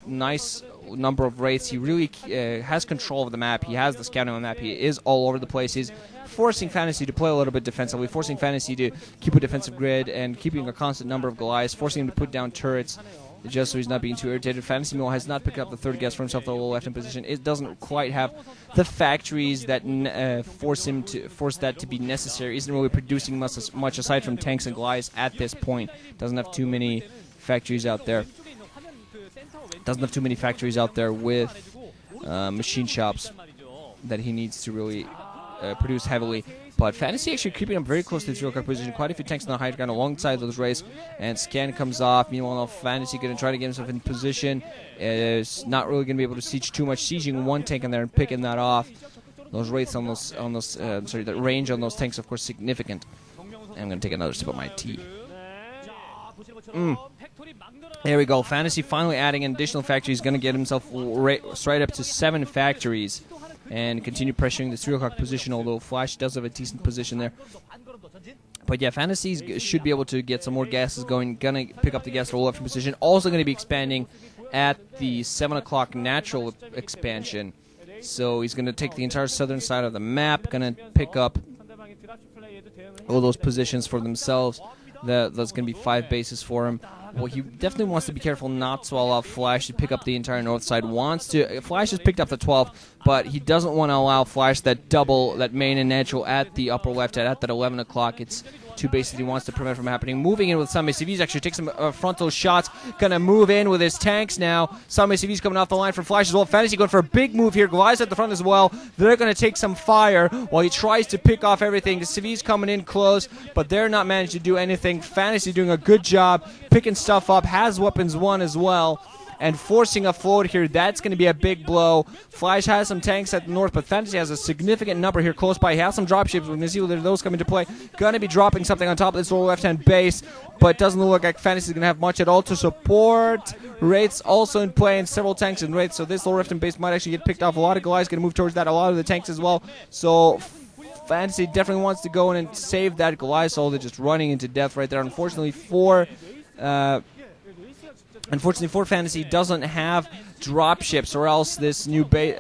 nice number of Wraiths. He really has control of the map. He has the scouting on the map. He is all over the place. He's forcing Fantasy to play a little bit defensively, forcing Fantasy to keep a defensive grid and keeping a constant number of Goliaths, forcing him to put down turrets just so he's not being too irritated. Fantasy meanwhile has not picked up the third guess for himself, the low left-hand position. It doesn't quite have the factories that force that to be necessary. Isn't really producing much aside from tanks and Goliaths at this point. Doesn't have too many factories out there. Doesn't have too many factories out there with machine shops that he needs to really produce heavily. But Fantasy actually creeping up very close to the 3 o'clock position. Quite a few tanks on the high ground alongside those Wraiths. And Scan comes off. Meanwhile, Fantasy going to try to get himself in position. Is not really going to be able to siege too much. Sieging one tank in there and picking that off. Those Wraiths on those the range on those tanks, of course, significant. And I'm going to take another sip of my tea. There we go. Fantasy finally adding an additional factory. He's going to get himself straight up to 7 factories and continue pressuring the 3 o'clock position, although Flash does have a decent position there. But yeah, Fantasy should be able to get some more gases going. Going to pick up the gas for left position. Also going to be expanding at the 7 o'clock natural expansion. So he's going to take the entire southern side of the map. Going to pick up all those positions for themselves. That's going to be 5 bases for him. Well, he definitely wants to be careful not to allow Flash to pick up the entire north side. Flash has picked up the 12, but he doesn't want to allow Flash that double, that main and natural at the upper left at that 11 o'clock. It's 2 bases he wants to prevent from happening. Moving in with some SCVs, actually takes some frontal shots. Gonna move in with his tanks now. Some SCVs coming off the line for Flash as well. Fantasy going for a big move here. Goliath at the front as well. They're gonna take some fire while he tries to pick off everything. The SCVs coming in close, but they're not managed to do anything. Fantasy doing a good job picking stuff up. Has weapons 1 as well. And forcing a float here, that's going to be a big blow. Flash has some tanks at the north, but Fantasy has a significant number here close by. He has some dropships. We're going to see whether those come into play. Going to be dropping something on top of this lower left-hand base, but it doesn't look like Fantasy is going to have much at all to support. Wraiths also in play, and several tanks in Wraiths, so this lower left-hand base might actually get picked off. A lot of Goliaths going to move towards that, a lot of the tanks as well. So Fantasy definitely wants to go in and save that Goliath soul. They're just running into death right there. Unfortunately for Fantasy doesn't have dropships, or else this new base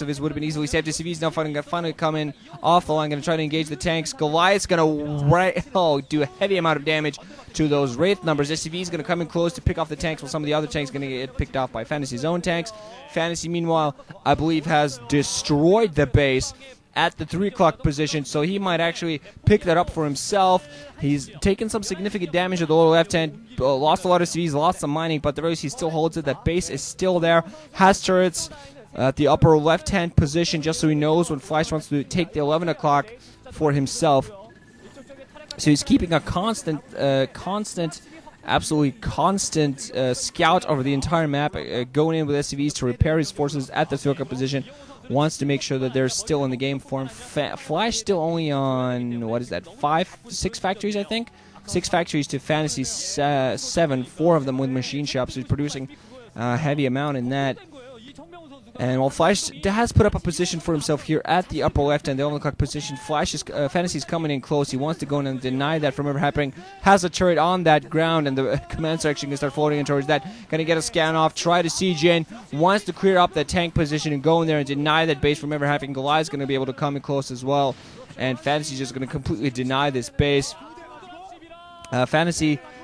of his would have been easily saved. The CV's now finally coming off the line, going to try to engage the tanks. Goliath's going to do a heavy amount of damage to those Wraith numbers. SCV's going to come in close to pick off the tanks, while some of the other tanks going to get picked off by Fantasy's own tanks. Fantasy, meanwhile, I believe has destroyed the base at the 3 o'clock position, so he might actually pick that up for himself. He's taken some significant damage at the lower left hand, lost a lot of CVs, lost some mining, but the rest he still holds it. That base is still there, has turrets at the upper left hand position, just so he knows when Flash wants to take the 11 o'clock for himself. So he's keeping a absolutely constant scout over the entire map, going in with SCVs to repair his forces at the 3 o'clock position. Wants to make sure that they're still in the game for him. Flash still only on, 6 factories, I think? 6 factories to Fantasy 7, 4 of them with machine shops. He's producing a heavy amount in that. And while Flash has put up a position for himself here at the upper left and the 11 o'clock position, Fantasy's coming in close. He wants to go in and deny that from ever happening. Has a turret on that ground, and the commands are actually going to start floating in towards that. Going to get a scan off, try to siege in. Wants to clear up that tank position and go in there and deny that base from ever happening. Goliath's going to be able to come in close as well. And Fantasy's just going to completely deny this base.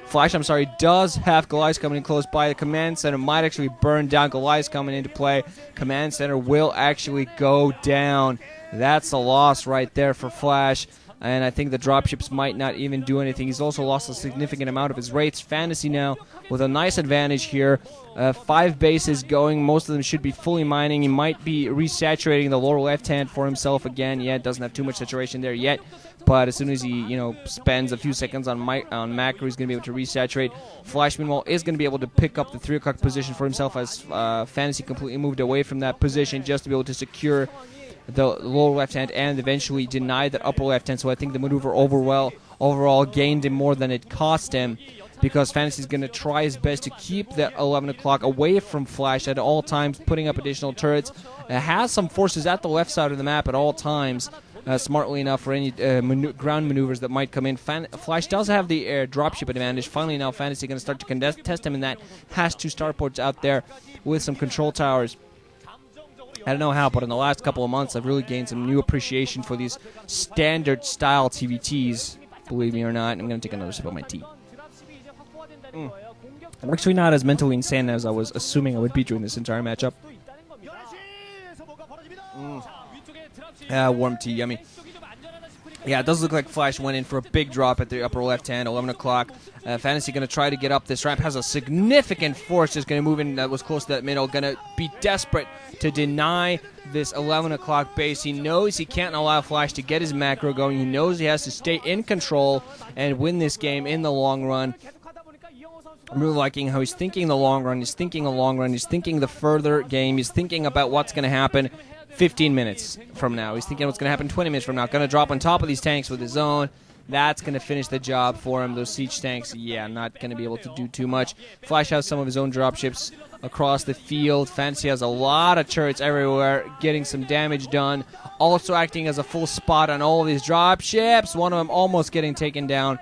Flash does have Goliath coming in close by. The command center might actually burn down. Goliath coming into play. Command center will actually go down. That's a loss right there for Flash. And I think the dropships might not even do anything. He's also lost a significant amount of his Wraiths. Fantasy now with a nice advantage here. 5 bases going. Most of them should be fully mining. He might be resaturating the lower left hand for himself again. Yeah, doesn't have too much saturation there yet. But as soon as he, spends a few seconds on macro, he's going to be able to resaturate. Flash, meanwhile, is going to be able to pick up the 3 o'clock position for himself as Fantasy completely moved away from that position just to be able to secure the lower left hand and eventually deny that upper left hand. So I think the maneuver overall gained him more than it cost him, because Fantasy is going to try his best to keep that 11 o'clock away from Flash at all times, putting up additional turrets. It has some forces at the left side of the map at all times. smartly enough for any ground maneuvers that might come in. Flash does have the dropship advantage. Finally now Fantasy going to start to contest him in that. Has 2 starports out there with some control towers. I don't know how, but in the last couple of months I've really gained some new appreciation for these standard style TVTs. Believe me or not, I'm going to take another sip of my tea. I'm actually not as mentally insane as I was assuming I would be during this entire matchup. Warm tea, yummy. Yeah, it does look like Flash went in for a big drop at the upper left hand, 11 o'clock. Fantasy going to try to get up this ramp. Has a significant force just going to move in that was close to that middle. Going to be desperate to deny this 11 o'clock base. He knows he can't allow Flash to get his macro going. He knows he has to stay in control and win this game in the long run. I'm really liking how he's thinking the long run. He's thinking the long run. He's thinking the further game. He's thinking about what's going to happen 15 minutes from now. He's thinking what's going to happen 20 minutes from now. Going to drop on top of these tanks with his own. That's going to finish the job for him. Those siege tanks, yeah, not going to be able to do too much. Flash has some of his own dropships across the field. Fantasy has a lot of turrets everywhere, getting some damage done. Also acting as a full spot on all of these dropships. One of them almost getting taken down.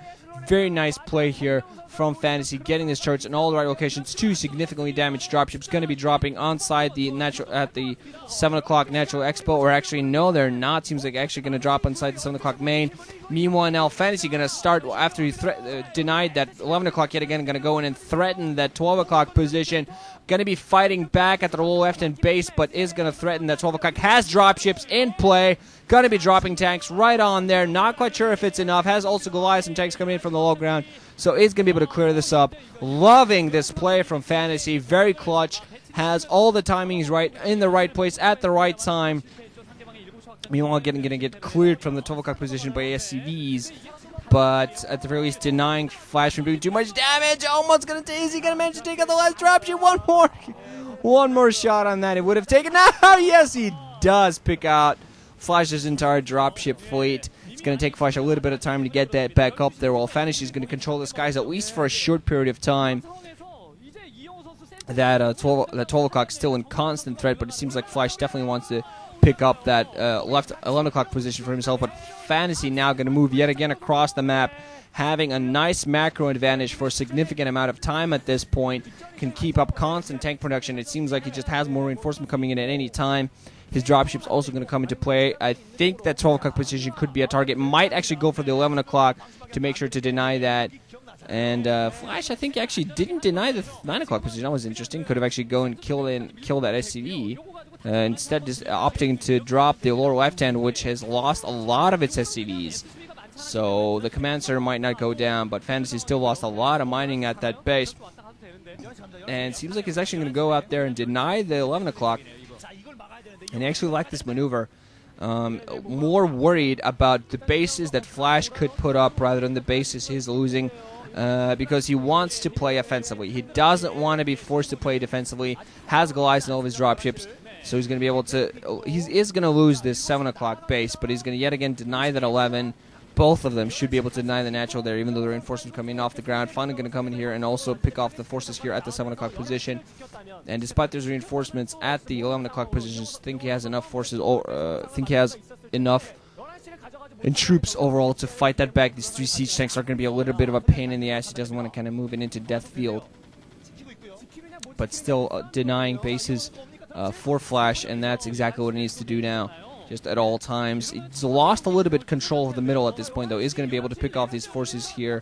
Very nice play here from Fantasy, getting his turrets in all the right locations. 2 significantly damaged dropships going to be dropping onside the at the 7 o'clock natural expo, or actually no, they're not. Seems like actually going to drop inside the 7 o'clock main. Meanwhile, now Fantasy going to start after he denied that 11 o'clock yet again. Going to go in and threaten that 12 o'clock position. Going to be fighting back at the low left end base, but is going to threaten that 12 o'clock. Has dropships in play. Going to be dropping tanks right on there. Not quite sure if it's enough. Has also Goliath and tanks coming in from the low ground. So is going to be able to clear this up. Loving this play from Fantasy. Very clutch. Has all the timings right, in the right place, at the right time. Meanwhile, going to get cleared from the 12 o'clock position by SCVs. But at the very least, denying Flash from doing too much damage. Almost going to is he going to manage to take out the last dropship? One more shot on that. It would have taken. Now, yes, he does pick out Flash's entire dropship fleet. It's going to take Flash a little bit of time to get that back up there, while Fantasy is going to control the skies at least for a short period of time. That 12 o'clock still in constant threat, but it seems like Flash definitely wants to pick up that left 11 o'clock position for himself. But Fantasy now going to move yet again across the map, having a nice macro advantage for a significant amount of time at this point. Can keep up constant tank production. It seems like he just has more reinforcement coming in at any time. His dropship's also going to come into play. I think that 12 o'clock position could be a target. Might actually go for the 11 o'clock to make sure to deny that. And Flash, I think, actually didn't deny the 9 o'clock position. That was interesting. Could have actually go and kill that SCV. Instead, just opting to drop the lower left hand, which has lost a lot of its SCVs. So the command center might not go down, but Fantasy still lost a lot of mining at that base. And it seems like he's actually going to go out there and deny the 11 o'clock. And I actually like this maneuver. More worried about the bases that Flash could put up rather than the bases he's losing, because he wants to play offensively. He doesn't want to be forced to play defensively. Has Goliath and all of his dropships, so he's going to be able to. He is going to lose this 7 o'clock base, but he's going to yet again deny that 11. Both of them should be able to deny the natural there, even though the reinforcements coming off the ground. Finally going to come in here and also pick off the forces here at the 7 o'clock position. And despite those reinforcements at the 11 o'clock positions, think he has enough forces, or think he has enough in troops overall to fight that back. These 3 siege tanks are going to be a little bit of a pain in the ass. He doesn't want to kind of move it into death field. But still denying bases for Flash, and that's exactly what he needs to do now. Just at all times. He's lost a little bit control of the middle at this point, though. He's going to be able to pick off these forces here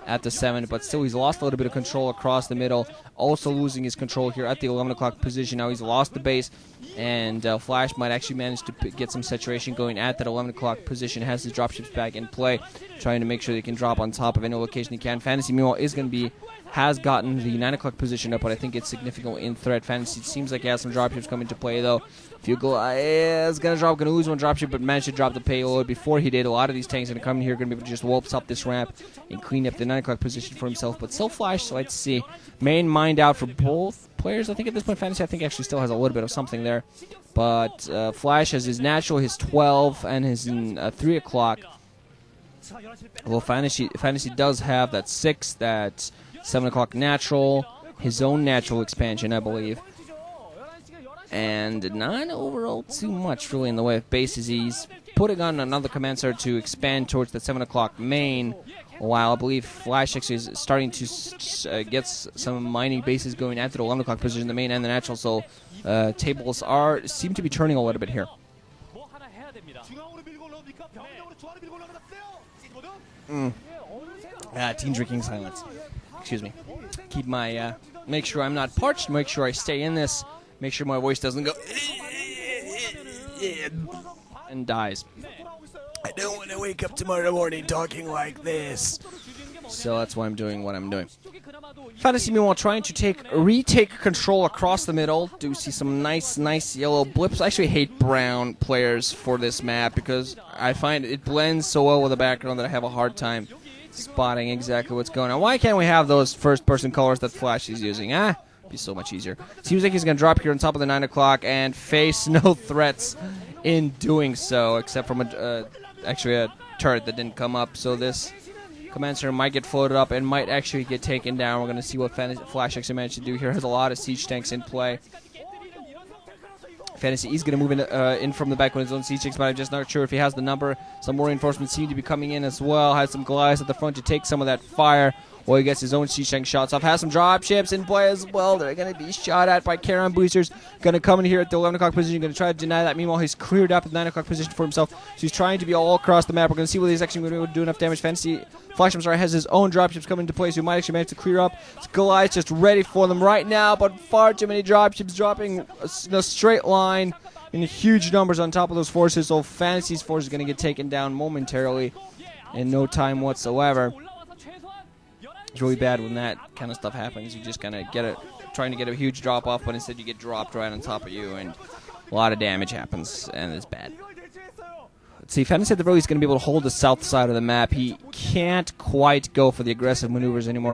at the 7, but still he's lost a little bit of control across the middle. Also losing his control here at the 11 o'clock position. Now he's lost the base, and Flash might actually manage to get some saturation going at that 11 o'clock position. Has his dropships back in play, trying to make sure they can drop on top of any location he can. Fantasy, meanwhile, is going to be has gotten the 9 o'clock position up, but I think it's significantly in threat. Fantasy seems like he has some dropships coming to play, though. Is going to lose one dropship, but managed to drop the payload before he did. A lot of these tanks are going to come in here, going to be able to just whoops up this ramp and clean up the 9 o'clock position for himself. But still Flash, so let's see. Main mind out for both players. I think at this point, Fantasy, I think actually still has a little bit of something there. But Flash has his natural, his 12, and his 3 o'clock. Well, Fantasy does have that 6, that 7 o'clock natural, his own natural expansion, I believe. And not overall too much, really, in the way of bases. He's putting on another command center to expand towards the 7 o'clock main, while I believe Flash actually is starting to get some mining bases going at the 11 o'clock position, the main and the natural, so tables seem to be turning a little bit here. Team drinking silence. Excuse me. Keep my, make sure I'm not parched, make sure I stay in this, make sure my voice doesn't go and dies. I don't want to wake up tomorrow morning talking like this. So that's why I'm doing what I'm doing. Fantasy, meanwhile, trying to retake control across the middle. Do see some nice yellow blips. I actually hate brown players for this map because I find it blends so well with the background that I have a hard time spotting exactly what's going on. Why can't we have those first-person colors that Flash is using? It'd be so much easier. Seems like he's going to drop here on top of the 9 o'clock and face no threats in doing so, except from actually a turret that didn't come up. So this command center might get floated up and might actually get taken down. We're going to see what Flash actually managed to do here. Has a lot of siege tanks in play. Fantasy is going to move in from the back with his own siege tanks, but I'm just not sure if he has the number. Some more reinforcements seem to be coming in as well. Has some Goliaths at the front to take some of that fire while he gets his own siege tank shots off. Has some dropships in play as well. They're going to be shot at by Terran boosters. Going to come in here at the 11 o'clock position. Going to try to deny that. Meanwhile, he's cleared up the 9 o'clock position for himself. So he's trying to be all across the map. We're going to see whether he's actually going to be able to do enough damage. Fantasy Flash, has his own dropships coming into place. So he might actually manage to clear up. Goliath's just ready for them right now, but far too many dropships dropping in a straight line in huge numbers on top of those forces. So Fantasy's force is going to get taken down momentarily in no time whatsoever. It's really bad when that kind of stuff happens. You just kind of trying to get a huge drop off, but instead you get dropped right on top of you, and a lot of damage happens, and it's bad. Let's see, Fantasy at the very least is going to be able to hold the south side of the map. He can't quite go for the aggressive maneuvers anymore.